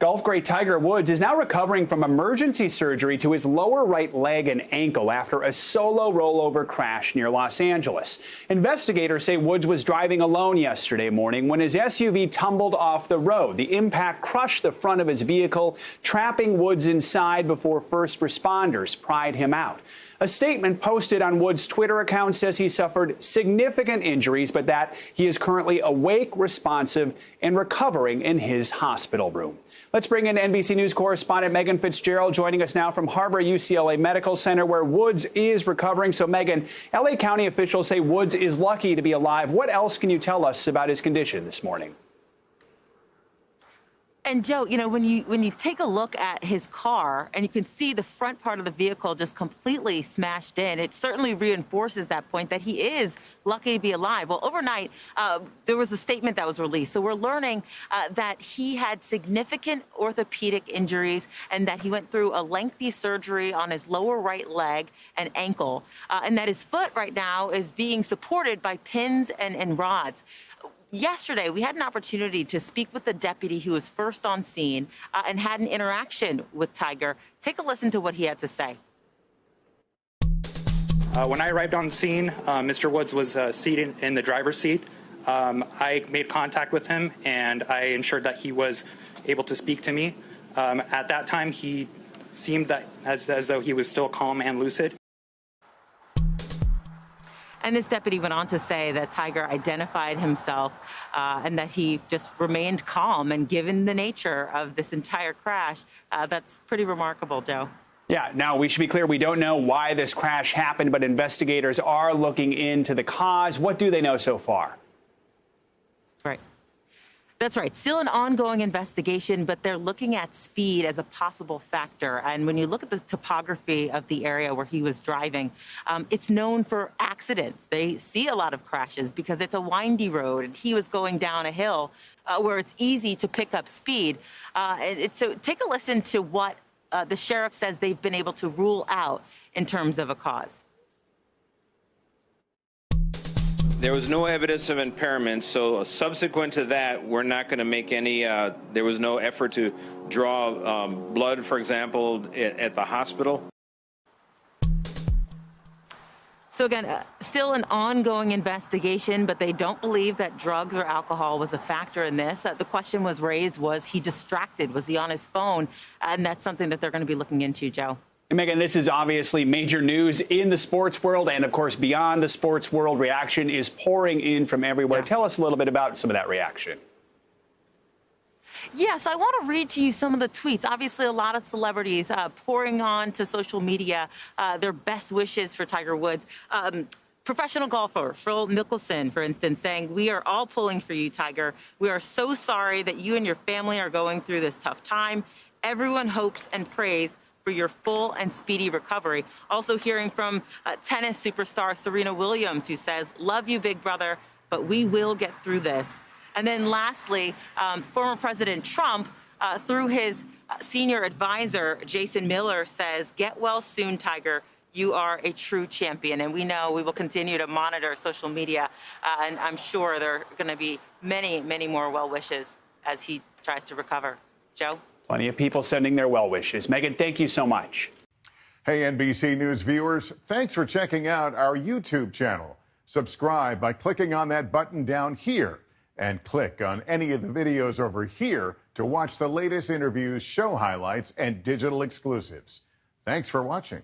Golf great Tiger Woods is now recovering from emergency surgery to his lower right leg and ankle after a solo rollover crash near Los Angeles. Investigators say Woods was driving alone yesterday morning when his SUV tumbled off the road. The impact crushed the front of his vehicle, trapping Woods inside before first responders pried him out. A statement posted on Woods' Twitter account says he suffered significant injuries, but that he is currently awake, responsive, and recovering in his hospital room. Let's bring in NBC News correspondent Meghan Fitzgerald, joining us now from Harbor UCLA Medical Center, where Woods is recovering. So, Meghan, LA County officials say Woods is lucky to be alive. What else can you tell us about his condition this morning? And Joe, you know, when you take a look at his car and you can see the front part of the vehicle just completely smashed in, it certainly reinforces that point that he is lucky to be alive. Well, overnight, there was a statement that was released. So we're learning that he had significant orthopedic injuries and that he went through a lengthy surgery on his lower right leg and ankle, and that his foot right now is being supported by pins and rods. Yesterday, we had an opportunity to speak with the deputy who was first on scene and had an interaction with Tiger. Take a listen to what he had to say. When I arrived on the scene, Mr. Woods was seated in the driver's seat. I made contact with him, and I ensured that he was able to speak to me. At that time, he seemed that as though he was still calm and lucid. And this deputy went on to say that Tiger identified himself and that he just remained calm. And given the nature of this entire crash, that's pretty remarkable, Joe. Yeah, now we should be clear, we don't know why this crash happened, but investigators are looking into the cause. What do they know so far? Right. That's right. Still an ongoing investigation, but they're looking at speed as a possible factor. And when you look at the topography of the area where he was driving, it's known for accidents. They see a lot of crashes because it's a windy road, and he was going down a hill where it's easy to pick up speed. So take a listen to what the sheriff says they've been able to rule out in terms of a cause. There was no evidence of impairment, so subsequent to that, we're not going to make any, there was no effort to draw blood, for example, at the hospital. So again, still an ongoing investigation, but they don't believe that drugs or alcohol was a factor in this. The question was raised, was he distracted? Was he on his phone? And that's something that they're going to be looking into, Joe. And Meghan, this is obviously major news in the sports world and, of course, beyond the sports world. Reaction is pouring in from everywhere. Yeah. Tell us a little bit about some of that reaction. Yes, I want to read to you some of the tweets. Obviously, a lot of celebrities pouring on to social media their best wishes for Tiger Woods. Professional golfer Phil Mickelson, for instance, saying, "We are all pulling for you, Tiger. We are so sorry that you and your family are going through this tough time. Everyone hopes and prays for your full and speedy recovery." Also hearing from tennis superstar Serena Williams, who says, "Love you, big brother, but we will get through this." And then lastly, former President Trump, through his senior advisor, Jason Miller, says, "Get well soon, Tiger. You are a true champion." And we know we will continue to monitor social media, and I'm sure there are going to be many, many more well wishes as he tries to recover. Joe? Plenty of people sending their well wishes. Meghan, thank you so much. Hey, NBC News viewers, thanks for checking out our YouTube channel. Subscribe by clicking on that button down here and click on any of the videos over here to watch the latest interviews, show highlights, and digital exclusives. Thanks for watching.